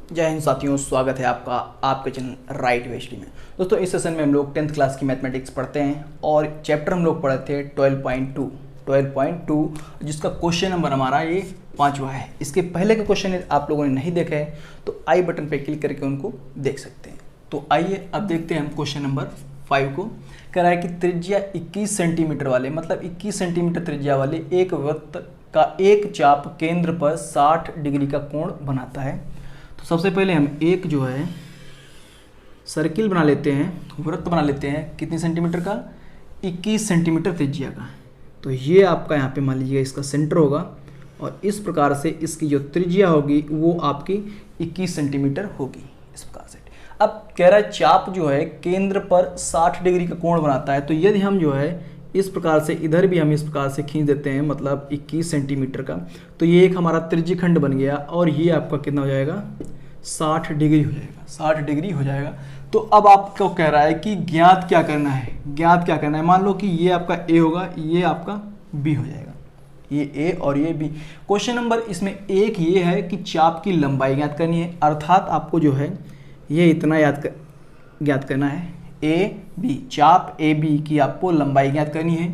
जय हिंद साथियों, स्वागत है आपका आपके चैनल राइट वे स्टडी में। दोस्तों इस सेशन में हम लोग 10th क्लास की मैथमेटिक्स पढ़ते हैं और चैप्टर हम लोग पढ़े थे 12.2 जिसका क्वेश्चन नंबर हमारा ये 5वां है। इसके पहले के क्वेश्चन आप लोगों ने नहीं देखे हैं तो आई बटन पे क्लिक करके उनको देख सकते हैं। तो आइए अब देखते हैं हम क्वेश्चन नंबर 5 को। कह रहा है कि त्रिज्या 21 सेंटीमीटर वाले, मतलब 21 सेंटीमीटर त्रिज्या वाले एक वृत्त का एक चाप केंद्र पर 60 डिग्री का कोण बनाता है। तो सबसे पहले हम एक जो है सर्किल बना लेते हैं, वृत्त बना लेते हैं। कितनी सेंटीमीटर का? 21 सेंटीमीटर त्रिज्या का। तो ये आपका यहाँ पे मान लीजिएगा इसका सेंटर होगा और इस प्रकार से इसकी जो त्रिज्या होगी वो आपकी 21 सेंटीमीटर होगी इस प्रकार से। अब कह रहा है चाप जो है केंद्र पर 60 डिग्री का कोण बनाता है। तो यदि हम जो है इस प्रकार से इधर भी हम इस प्रकार से खींच देते हैं, मतलब 21 सेंटीमीटर का, तो ये एक हमारा त्रिज्यखंड बन गया और ये आपका कितना हो जाएगा? 60 डिग्री हो जाएगा। 60 डिग्री हो जाएगा। तो अब आपको कह रहा है कि ज्ञात क्या करना है, ज्ञात क्या करना है। मान लो कि ये आपका ए होगा, ये आपका बी हो जाएगा, ये ए और ये बी। क्वेश्चन नंबर इसमें एक ये है कि चाप की लंबाई ज्ञात करनी है, अर्थात आपको जो है ये इतना ज्ञात करना है। ए बी, चाप ए बी की आपको लंबाई ज्ञात करनी है।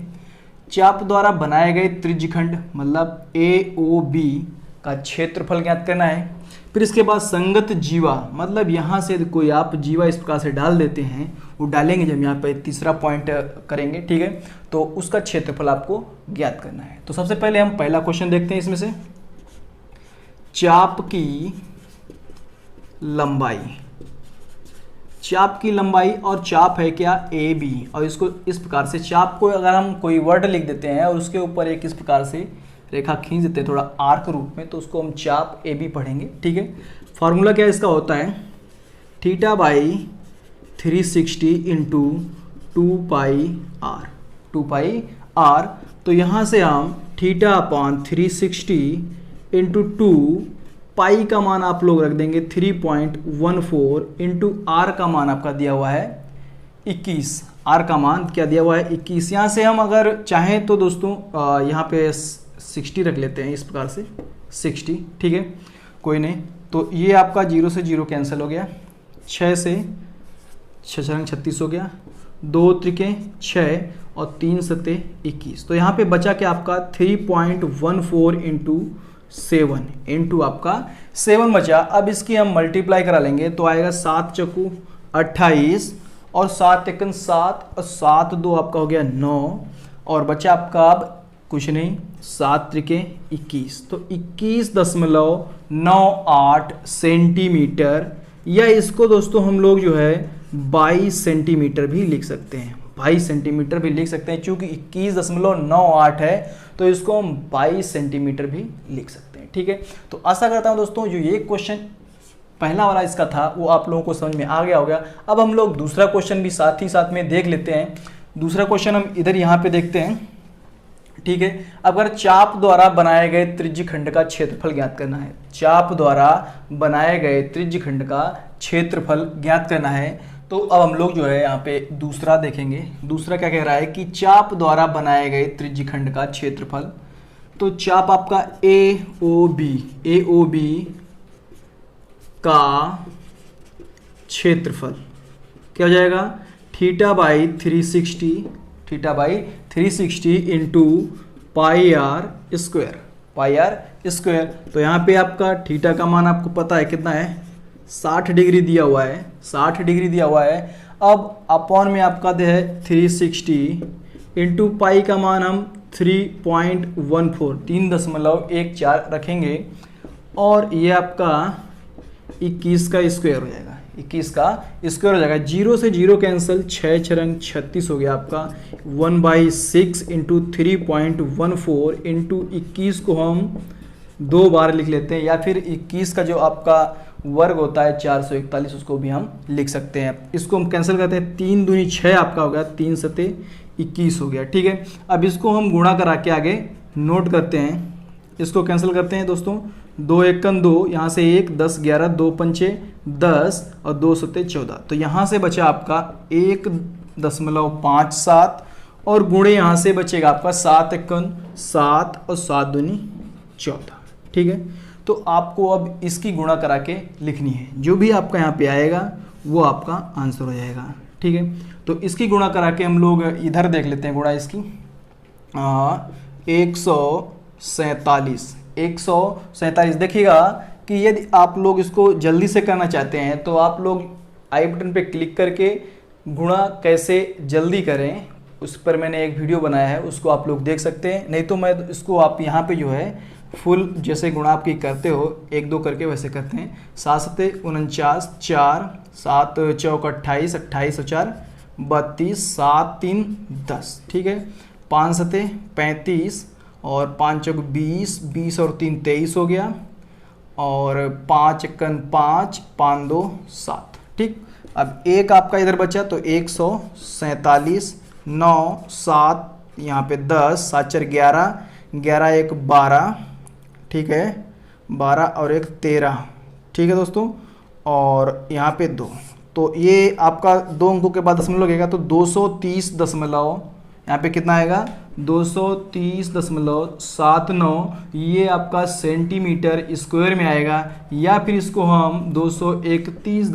चाप द्वारा बनाए गए त्रिज्यखंड मतलब ए ओ बी का क्षेत्रफल ज्ञात करना है। फिर इसके बाद संगत जीवा, मतलब यहाँ से कोई आप जीवा इस प्रकार से डाल देते हैं, वो डालेंगे जब यहाँ पे तीसरा पॉइंट करेंगे, ठीक है, तो उसका क्षेत्रफल आपको ज्ञात करना है। तो सबसे पहले हम पहला क्वेश्चन देखते हैं इसमें से। चाप की लंबाई, चाप की लंबाई और चाप है क्या? A B. और इसको इस प्रकार से चाप को अगर हम कोई वर्ड लिख देते हैं और उसके ऊपर एक इस प्रकार से रेखा खींच देते हैं थोड़ा आर्क रूप में, तो उसको हम चाप ए बी पढ़ेंगे, ठीक है। फार्मूला क्या इसका होता है? Theta by 360 into 2 pi R. तो यहाँ से हम थीटा अपॉन 360 इंटू 2 पाई का मान आप लोग रख देंगे 3.14 इंटू आर का मान आपका दिया हुआ है 21। आर का मान क्या दिया हुआ है? 21। यहाँ से हम अगर चाहें तो दोस्तों यहाँ पे 60 रख लेते हैं इस प्रकार से, 60, ठीक है, कोई नहीं। तो ये आपका 0 से 0 कैंसिल हो गया, 6 से 6 रंग 36 हो गया, 2 त्रिके 6 और 3 सते 21। तो यहाँ पे बचा क्या आपका? 3.14 इंटू 7 इंटू आपका 7 बचा। अब इसकी हम मल्टीप्लाई करा लेंगे तो आएगा 7 चक्कू 28 और 7 एकन 7 और 7 2 आपका हो गया 9 और बचा आपका अब कुछ नहीं, 7 त्रिके 21। तो 21.98 सेंटीमीटर, या इसको दोस्तों हम लोग जो है 22 सेंटीमीटर भी लिख सकते हैं, 22 सेंटीमीटर भी लिख सकते हैं। चूंकि 21.98 है तो इसको हम 22 सेंटीमीटर भी लिख सकते हैं, ठीक है। तो आशा करता हूं दोस्तों जो ये क्वेश्चन पहला वाला इसका था वो आप लोगों को समझ में आ गया होगा। अब हम लोग दूसरा क्वेश्चन भी साथ ही साथ में देख लेते हैं। दूसरा क्वेश्चन हम इधर यहाँ पे देखते हैं, ठीक है। अगर चाप द्वारा बनाए गए त्रिज्यखंड का क्षेत्रफल ज्ञात करना है, चाप द्वारा बनाए गए त्रिज्यखंड का क्षेत्रफल ज्ञात करना है, तो अब हम लोग जो है यहाँ पे दूसरा देखेंगे। दूसरा क्या कह रहा है कि चाप द्वारा बनाए गए त्रिज्यखंड का क्षेत्रफल। तो चाप आपका ए ओ बी का क्षेत्रफल क्या हो जाएगा? Theta by 360 into pi R square. तो यहाँ पे आपका थीटा का मान आपको पता है कितना है? 60 डिग्री दिया हुआ है, 60 डिग्री दिया हुआ है। अब अपॉन में आपका दे है 360 इंटू पाई का मान हम 3.14 रखेंगे और ये आपका 21 का स्क्वायर हो जाएगा, 21 का स्क्वायर हो जाएगा। 0 से 0 कैंसिल, 6 रंग 36 हो गया आपका। 1/6 इंटू 3.14 इंटू 21 को हम 2 बार लिख लेते हैं, या फिर 21 का जो आपका वर्ग होता है 441, उसको भी हम लिख सकते हैं। इसको हम कैंसिल करते हैं, 3 दूनी 6 आपका हो गया, 3 सते 21 हो गया, ठीक है। अब इसको हम गुणा करा के आगे नोट करते हैं, इसको कैंसिल करते हैं दोस्तों। 2 एकन 2, यहाँ से 1, 10 11, 2 पंचे 10 और 2 सते 14। तो यहाँ से बचा आपका 1.57 और गुणे यहाँ से बचेगा आपका 7 एकन 7 और 7 दूनी 14, ठीक है। तो आपको अब इसकी गुणा करा के लिखनी है। जो भी आपका यहाँ पे आएगा वो आपका आंसर हो जाएगा, ठीक है। तो इसकी गुणा करा के हम लोग इधर देख लेते हैं गुणा इसकी। 147 देखिएगा कि यदि आप लोग इसको जल्दी से करना चाहते हैं तो आप लोग आई बटन पे क्लिक करके गुणा कैसे जल्दी करें उस पर मैंने एक वीडियो बनाया है, उसको आप लोग देख सकते हैं। नहीं तो मैं इसको आप यहाँ पे जो है फुल जैसे गुणा आपकी करते हो 1-2 करके वैसे करते हैं। 7 सते 49, 4 7 चौक 28, 28 और 4 32, 7 3 10, ठीक है। 5 सते 35 और 5 चौक 20, 20 और 3 23 हो गया, और 5 एकन 5, 5 2 7, ठीक। अब एक आपका इधर बचा तो 147, 9 7 यहाँ पे 10, 7 4 11, 11 1 12, ठीक है, 12 और 1 13, ठीक है दोस्तों। और यहाँ पे 2, तो ये आपका 2 अंकों के बाद दशमलव लगेगा तो 230 दशमलव, यहाँ पे कितना आएगा 230.79, ये आपका सेंटीमीटर स्क्वायर में आएगा। या फिर इसको हम 231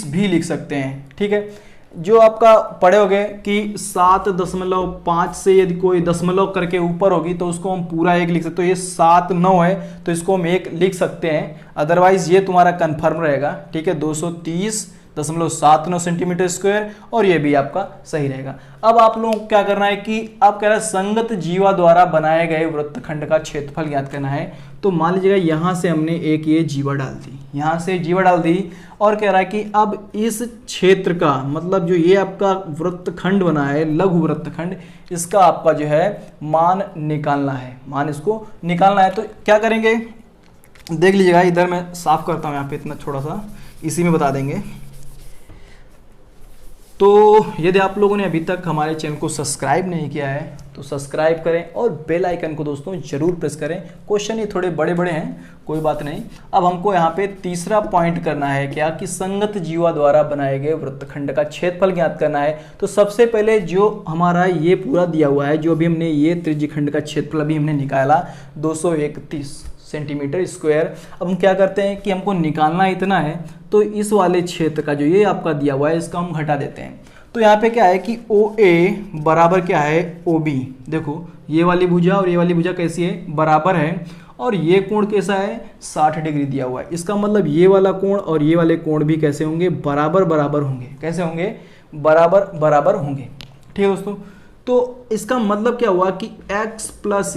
भी लिख सकते हैं, ठीक है। जो आपका पढ़े होगे कि 7.5 से यदि कोई दशमलव करके ऊपर होगी तो उसको हम पूरा 1 लिख सकते, तो ये 7 9 है तो इसको हम 1 लिख सकते हैं, अदरवाइज ये तुम्हारा कन्फर्म रहेगा, ठीक है। 230.79 सेंटीमीटर स्क्वायर, और ये भी आपका सही रहेगा। अब आप लोगों को क्या करना है कि आप कह रहे हैं संगत जीवा द्वारा बनाए गए वृत्तखंड का क्षेत्रफल ज्ञात करना है। तो मान लीजिएगा यहाँ से हमने एक ये जीवा डाल दी, यहाँ से जीवा डाल दी, और कह रहा है कि अब इस क्षेत्र का मतलब जो ये आपका वृत्तखंड बना है लघु वृत्तखंड, इसका आपका जो है मान निकालना है, मान इसको निकालना है। तो क्या करेंगे देख लीजिएगा, इधर मैं साफ करता हूँ, यहाँ पे इतना छोटा सा इसी में बता देंगे। तो यदि आप लोगों ने अभी तक हमारे चैनल को सब्सक्राइब नहीं किया है तो सब्सक्राइब करें और बेल आइकन को दोस्तों जरूर प्रेस करें। क्वेश्चन ये थोड़े बड़े बड़े हैं, कोई बात नहीं। अब हमको यहाँ पे तीसरा पॉइंट करना है क्या कि संगत जीवा द्वारा बनाए गए वृत्तखंड का क्षेत्रफल ज्ञात करना है। तो सबसे पहले जो हमारा ये पूरा दिया हुआ है, जो भी हमने ये त्रिज्यखंड का क्षेत्रफल अभी हमने निकाला 231 सेंटीमीटर स्क्वायर। अब हम क्या करते हैं कि हमको निकालना इतना है, तो इस वाले क्षेत्र का जो ये आपका दिया हुआ है इसका हम घटा देते हैं। तो यहाँ पे क्या है कि OA बराबर क्या है OB। देखो ये वाली भुजा और ये वाली भुजा कैसी है, बराबर है, और ये कोण कैसा है 60 डिग्री दिया हुआ है। इसका मतलब ये वाला कोण और ये वाले कोण भी कैसे होंगे, बराबर बराबर होंगे। कैसे होंगे, बराबर बराबर होंगे, ठीक है दोस्तों। तो इसका मतलब क्या हुआ कि x प्लस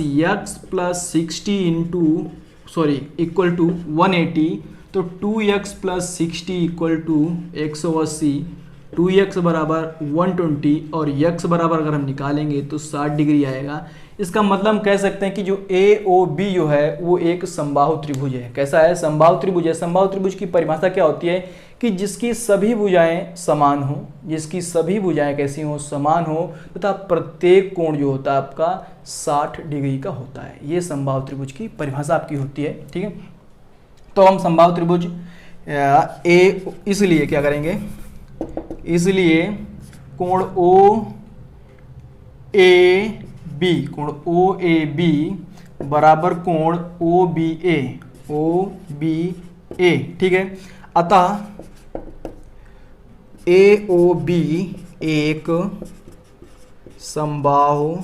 60 इक्वल टू 180, तो 2x plus 60 equal to 180, 2x बराबर 120, और x बराबर अगर हम निकालेंगे तो 60 डिग्री आएगा। इसका मतलब हम कह सकते हैं कि जो AOB जो है वो एक समबाहु त्रिभुज है। कैसा है, समबाहु त्रिभुज है। समबाहु त्रिभुज की परिभाषा क्या होती है कि जिसकी सभी भुजाएं समान हो, जिसकी सभी भुजाएं कैसी हो, समान हो, तथा प्रत्येक कोण जो होता है आपका 60 डिग्री का होता है। ये समबाहु त्रिभुज की परिभाषा आपकी होती है, ठीक है। तो हम समबाहु त्रिभुज इसलिए क्या करेंगे, इसलिए कोण OAB बराबर कोण OBA, ठीक है। अतः AOB एक समबाहु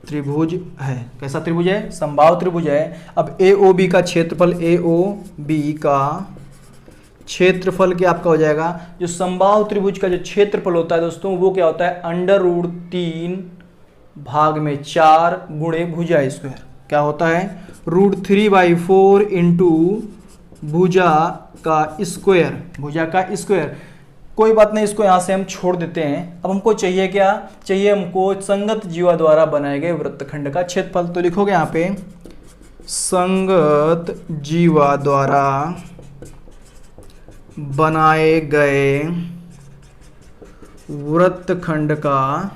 त्रिभुज है। कैसा त्रिभुज है, समबाहु त्रिभुज है। अब AOB का क्षेत्रफल, AOB का क्षेत्रफल क्या आपका हो जाएगा, जो समबाहु त्रिभुज का जो क्षेत्रफल होता है दोस्तों वो क्या होता है, √3 भाग में 4 गुणे भुजा स्क्वायर। क्या होता है, √3/4 इंटू भुजा का स्क्वायर, भुजा का स्क्वायर। कोई बात नहीं, इसको यहाँ से हम छोड़ देते हैं। अब हमको चाहिए क्या, चाहिए हमको संगत जीवा द्वारा बनाए गए वृत्तखंड का क्षेत्रफल। तो लिखोगे यहाँ पे संगत जीवा द्वारा बनाए गए वृत्तखंड का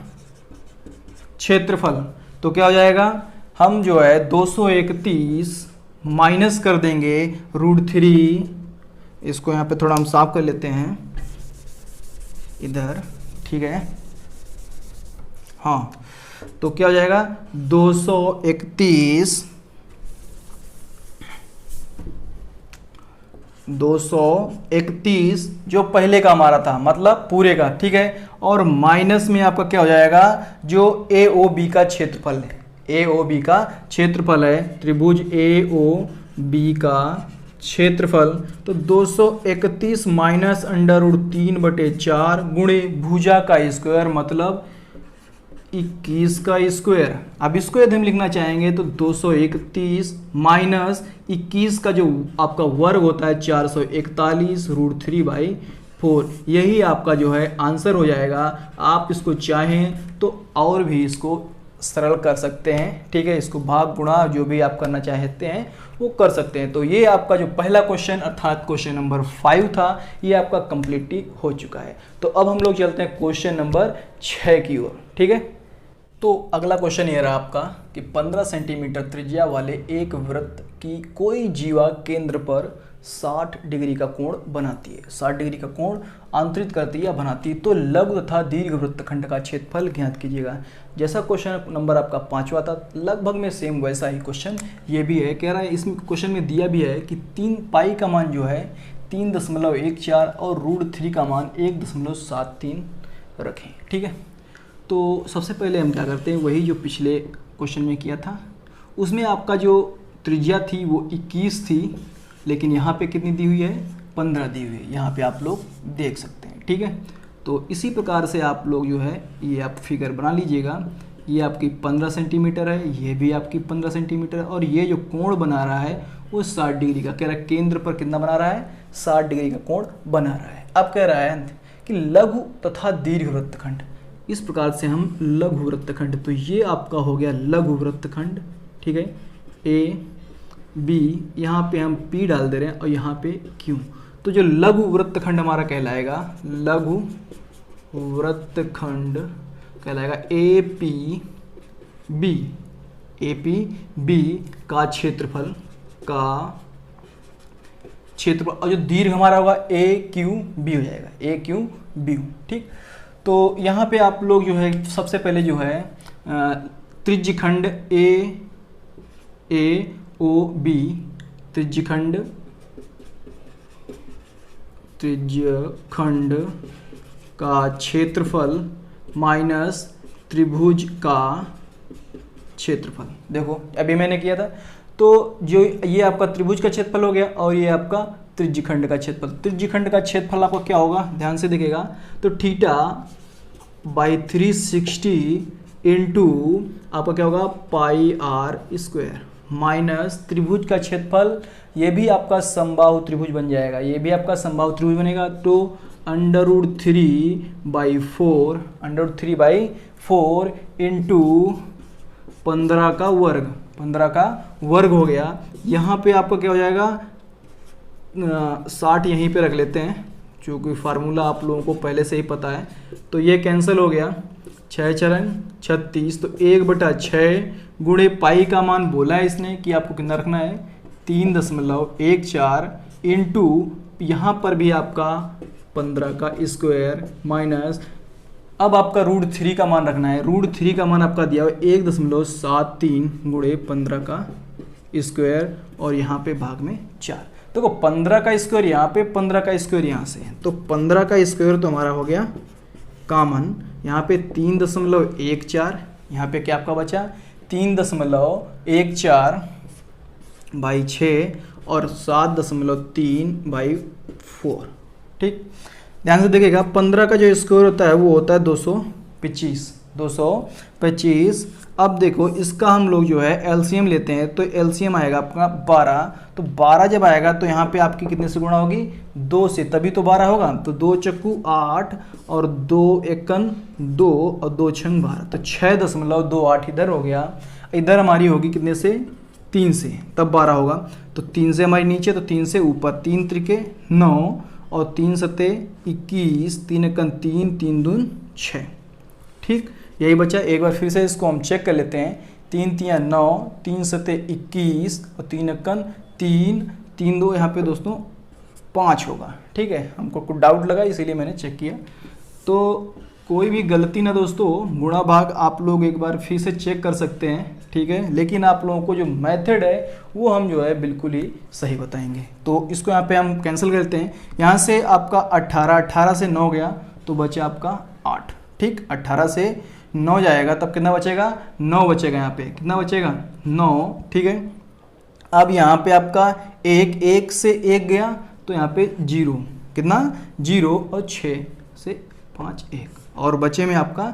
क्षेत्रफल। तो क्या हो जाएगा, हम जो है 231 माइनस कर देंगे √3, इसको यहाँ पे थोड़ा हम साफ कर लेते हैं इधर, ठीक है। हाँ, तो क्या हो जाएगा 231 231 जो पहले का हमारा था, मतलब पूरे का, ठीक है। और माइनस में आपका क्या हो जाएगा, जो ए ओ बी का क्षेत्रफल है, ए ओ बी का क्षेत्रफल है, त्रिभुज ए ओ बी का क्षेत्रफल, तो 231 माइनस √3/4 गुणे भुजा का स्क्वायर, मतलब 21 का स्क्वायर। अब इसको यदि हम लिखना चाहेंगे तो 231 माइनस 21 का जो आपका वर्ग होता है 441 √3/4, यही आपका जो है आंसर हो जाएगा। आप इसको चाहें तो और भी इसको सरल कर सकते हैं, ठीक है। इसको भाग गुणा जो भी आप करना चाहते हैं वो कर सकते हैं। तो ये आपका जो पहला क्वेश्चन अर्थात क्वेश्चन नंबर 5 था, ये आपका कंप्लीटली हो चुका है। तो अब हम लोग चलते हैं क्वेश्चन नंबर 6 की ओर, ठीक है। तो अगला क्वेश्चन ये रहा आपका कि 15 सेंटीमीटर त्रिज्या वाले एक वृत्त की कोई जीवा केंद्र पर 60 डिग्री का कोण बनाती है, 60 डिग्री का कोण आंतरित करती है या बनाती है, तो लघु तथा दीर्घ वृत्तखंड का क्षेत्रफल ज्ञात कीजिएगा। जैसा क्वेश्चन नंबर आपका 5वां था, लगभग में सेम वैसा ही क्वेश्चन ये भी है। कह रहा है इसमें क्वेश्चन में दिया भी है कि 3 पाई का मान जो है 3.14 और √3 का मान 1.73 रखें, ठीक है। तो सबसे पहले हम क्या करते हैं, वही जो पिछले क्वेश्चन में किया था, उसमें आपका जो त्रिज्या थी वो 21 थी, लेकिन यहाँ पे कितनी दी हुई है, 15 दी हुई है, यहाँ पे आप लोग देख सकते हैं, ठीक है। तो इसी प्रकार से आप लोग जो है ये आप फिगर बना लीजिएगा। ये आपकी 15 सेंटीमीटर है, ये भी आपकी 15 सेंटीमीटर है, और ये जो कोण बना रहा है वो 60 डिग्री का, कह रहा है केंद्र पर कितना बना रहा है, 60 डिग्री का कोण बना रहा है। अब कह रहा है कि लघु तथा दीर्घ वृत्तखंड, इस प्रकार से हम लघु वृत्तखंड, तो ये आपका हो गया लघु वृत्तखंड, ठीक है। ए बी, यहाँ पे हम पी डाल दे रहे हैं और यहाँ पे क्यू, तो जो लघु वृत्तखंड हमारा कहलाएगा, लघु वृत्तखंड कहलाएगा ए पी बी का क्षेत्रफल और जो दीर्घ हमारा होगा ए क्यू बी हो जाएगा, ए क्यू बी, ठीक। तो यहाँ पे आप लोग जो है सबसे पहले जो है त्रिज्यखंड ए ओ बी, त्रिज्यखंड का क्षेत्रफल माइनस त्रिभुज का क्षेत्रफल। देखो अभी मैंने किया था, तो जो ये आपका त्रिभुज का क्षेत्रफल हो गया और ये आपका त्रिज्यखंड का क्षेत्रफल। त्रिज्यखंड का क्षेत्रफल आपका क्या होगा, ध्यान से देखिएगा, तो θ/360 इंटू आपका क्या होगा πr² माइनस त्रिभुज का क्षेत्रफल, ये भी आपका समबाहु त्रिभुज बन जाएगा, ये भी आपका समबाहु त्रिभुज बनेगा, तो √3/4 इंटू 15 का वर्ग हो गया। यहाँ पे आपका क्या हो जाएगा, 60 यहीं पे रख लेते हैं क्योंकि फार्मूला आप लोगों को पहले से ही पता है, तो ये कैंसिल हो गया, 6 चरण 36, तो 1/6 गुणे पाई का मान बोला है इसने कि आपको कितना रखना है, 3.14 इंटू यहाँ पर भी आपका 15 का स्क्वायर माइनस, अब आपका √3 का मान रखना है, √3 का मान आपका दिया हुआ 1.73 गुणे 15 का स्क्वायर और यहाँ पे भाग में 4। देखो 15 का स्क्वायर यहाँ पे, 15 का स्क्वायर यहाँ से, तो 15 का स्क्वायर तो हमारा हो गया कॉमन, यहाँ पे 3.14, यहाँ पे क्या आपका बचा 3.14/6 और 7.3/4, ठीक। ध्यान से देखिएगा 15 का जो स्क्वायर होता है वो होता है 225। अब देखो इसका हम लोग जो है एलसीएम लेते हैं, तो एलसीएम आएगा आपका 12, तो 12 जब आएगा तो यहाँ पे आपकी कितने से गुणा होगी, 2 से, तभी तो 12 होगा, तो 2 चक्कू 8 और 2 एकन 2 और 2 छंग 12, तो 6.28 इधर हो गया, इधर हमारी होगी कितने से, 3 से, तब 12 होगा, तो 3 से हमारी नीचे, तो 3 से ऊपर, 3 त्रिके 9 और 3 सते 21, 3 एकन 3, 3 दून 6, ठीक। यही बचा, एक बार फिर से इसको हम चेक कर लेते हैं, 3 3 9, 3 सते 21 और 3 एकन 3, 3 2 यहाँ पे दोस्तों 5 होगा, ठीक है। हमको कुछ डाउट लगा इसीलिए मैंने चेक किया, तो कोई भी गलती ना दोस्तों, गुणा भाग आप लोग एक बार फिर से चेक कर सकते हैं, ठीक है। लेकिन आप लोगों को जो मेथड है वो हम जो है बिल्कुल ही सही बताएंगे। तो इसको यहाँ पे हम कैंसिल करते हैं। यहाँ से आपका 18 से 9 गया तो बचा आपका 8, ठीक। 18 से 9 जाएगा तब कितना बचेगा, 9 बचेगा। यहाँ पे कितना बचेगा, 9, ठीक है। अब यहाँ पे आपका 1 से 1 गया तो यहाँ पे 0, कितना 0, और 6 से 5 1, और बचे में आपका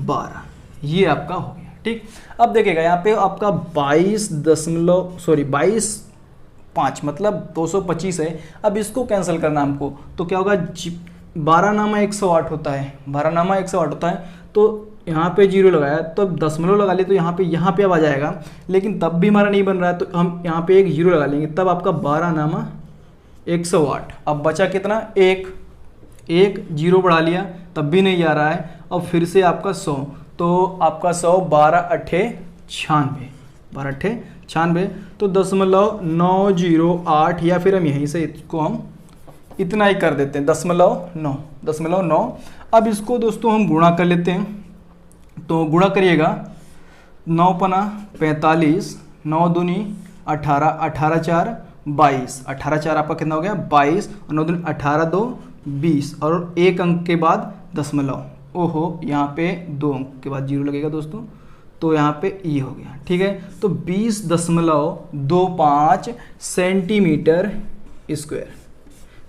12, ये आपका हो गया, ठीक। अब देखिएगा यहाँ पे आपका 22.5 मतलब 225 है। अब इसको कैंसिल करना हमको, तो क्या होगा, 12 नामा 108 होता है, 12 नामा 108 होता है। तो यहाँ पे 0 लगाया तो दशमलव लगा लिए तो यहाँ पे अब आ जाएगा, लेकिन तब भी हमारा नहीं बन रहा है तो हम यहाँ पे एक 0 लगा लेंगे, तब आपका 12 नामा 108। अब बचा कितना, 1 0 बढ़ा लिया तब भी नहीं आ रहा है। अब फिर से आपका 100, तो आपका 100 12 8 96, तो 0.908, या फिर हम यहीं से इसको हम इतना ही कर देते हैं, 0.9। अब इसको दोस्तों हम गुणा कर लेते हैं, तो गुणा करिएगा, 9 पना 45, 9 दूनी 18, 18 4 22, 18 4 आपका कितना हो गया 22, और 9 दूनी 18 2 20, और एक अंक के बाद दशमलव, ओहो यहाँ पे 2 अंक के बाद 0 लगेगा दोस्तों, तो यहाँ पे ई हो गया, ठीक है। तो 20.25 सेंटीमीटर स्क्वायर।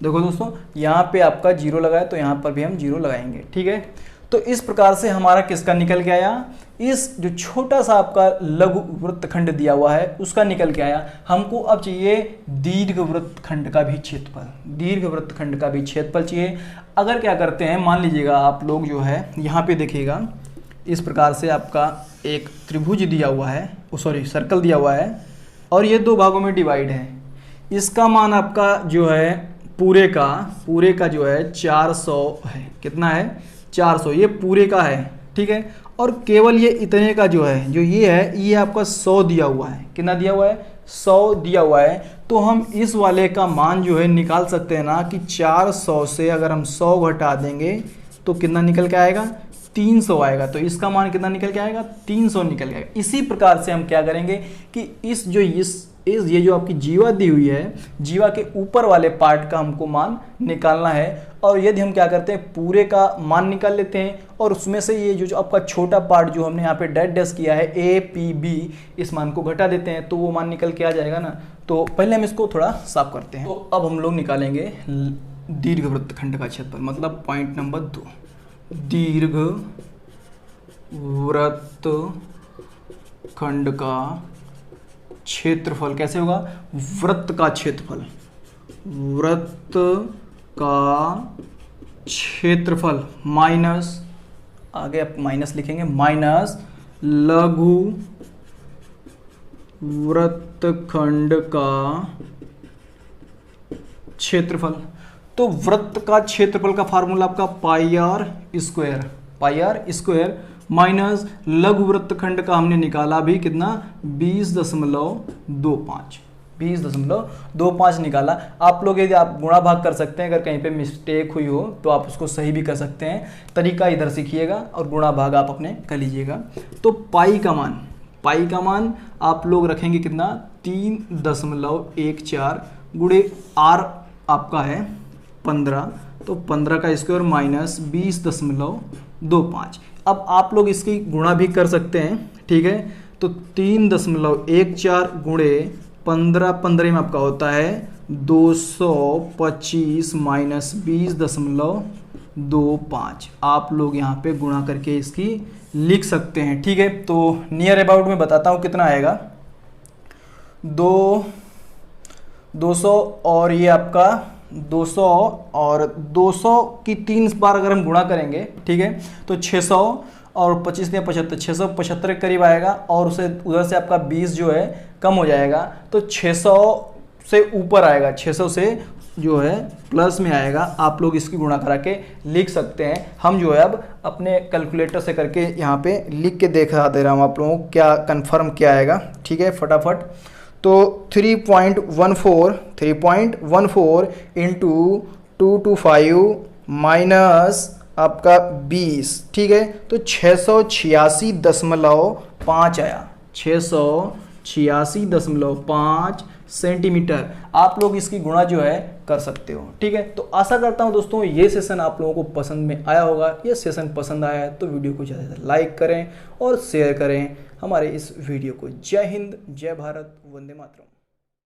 देखो दोस्तों यहाँ पे आपका 0 लगाया तो यहाँ पर भी हम 0 लगाएंगे, ठीक है। तो इस प्रकार से हमारा किसका निकल के आया, इस जो छोटा सा आपका लघु वृत्तखंड दिया हुआ है उसका निकल के आया। हमको अब चाहिए दीर्घ वृत्तखंड का भी क्षेत्रफल, दीर्घ वृत्तखंड का भी क्षेत्रफल चाहिए। अगर क्या करते हैं, मान लीजिएगा आप लोग जो है यहाँ पे देखिएगा, इस प्रकार से आपका एक त्रिभुज दिया हुआ है, सर्कल दिया हुआ है, और ये 2 भागों में डिवाइड है। इसका मान आपका जो है पूरे का जो है 400 है, कितना है 400, ये पूरे का है, ठीक है। और केवल ये इतने का जो है, जो ये है, ये आपका 100 दिया हुआ है, कितना दिया हुआ है 100 दिया हुआ है। तो हम इस वाले का मान जो है निकाल सकते हैं ना, कि 400 से अगर हम 100 घटा देंगे तो कितना निकल के आएगा 300 आएगा। तो इसका मान कितना निकल के आएगा 300 निकल के आएगा। इसी प्रकार से हम क्या करेंगे कि ये जो आपकी जीवा दी हुई है, जीवा के ऊपर वाले पार्ट का हमको मान निकालना है। और यदि हम क्या करते हैं, पूरे का मान निकाल लेते हैं, और उसमें से ये जो आपका छोटा पार्ट जो हमने यहाँ पे डैश किया है APB, इस मान को घटा देते हैं तो वो मान निकल के आ जाएगा ना। तो पहले हम इसको थोड़ा साफ करते हैं। तो अब हम लोग निकालेंगे दीर्घ वृत्तखंड का क्षेत्रफल, मतलब पॉइंट नंबर 2, दीर्घ वृत्तखंड का क्षेत्रफल कैसे होगा, वृत्त का क्षेत्रफल, वृत्त का क्षेत्रफल माइनस, आगे आप माइनस लिखेंगे, माइनस लघु वृत्तखंड का क्षेत्रफल। तो वृत्त का क्षेत्रफल का फार्मूला आपका पाई आर स्क्वायर माइनस लघु वृत्तखंड का हमने निकाला भी कितना 20.25 निकाला। आप लोग यदि आप गुणा भाग कर सकते हैं, अगर कहीं पे मिस्टेक हुई हो तो आप उसको सही भी कर सकते हैं। तरीका इधर सीखिएगा और गुणा भाग आप अपने कर लीजिएगा। तो पाई का मान आप लोग रखेंगे कितना 3.14 गुणे आर आपका है 15, तो 15 का स्क्वायर माइनस 20.25। अब आप लोग इसकी गुणा भी कर सकते हैं, ठीक है। तो 3.14 गुणे 15 में आपका होता है 225 माइनस 20.25। आप लोग यहाँ पे गुणा करके इसकी लिख सकते हैं, ठीक है। तो नियर अबाउट में बताता हूँ कितना आएगा, 200 और ये आपका 200 और 200 की 3 बार अगर हम गुणा करेंगे, ठीक है, तो 600 और 25 या 75, 675 के करीब आएगा। और उसे उधर से आपका 20 जो है कम हो जाएगा, तो 600 से ऊपर आएगा, 600 से जो है प्लस में आएगा। आप लोग इसकी गुणा करा के लिख सकते हैं। हम जो है अब अपने कैलकुलेटर से करके यहाँ पे लिख के देखा दे रहा हूँ आप लोगों को क्या कन्फर्म क्या आएगा, ठीक है, फटाफट। तो 3.14 इंटू 225 माइनस आपका 20, ठीक है, तो 686.5 आया, 686.5 सेंटीमीटर। आप लोग इसकी गुणा जो है कर सकते हो, ठीक है। तो आशा करता हूं दोस्तों ये सेशन आप लोगों को पसंद में आया होगा। ये सेशन पसंद आया है तो वीडियो को ज़्यादा से ज़्यादा लाइक करें और शेयर करें हमारे इस वीडियो को। जय हिंद, जय भारत, वंदे मातरम।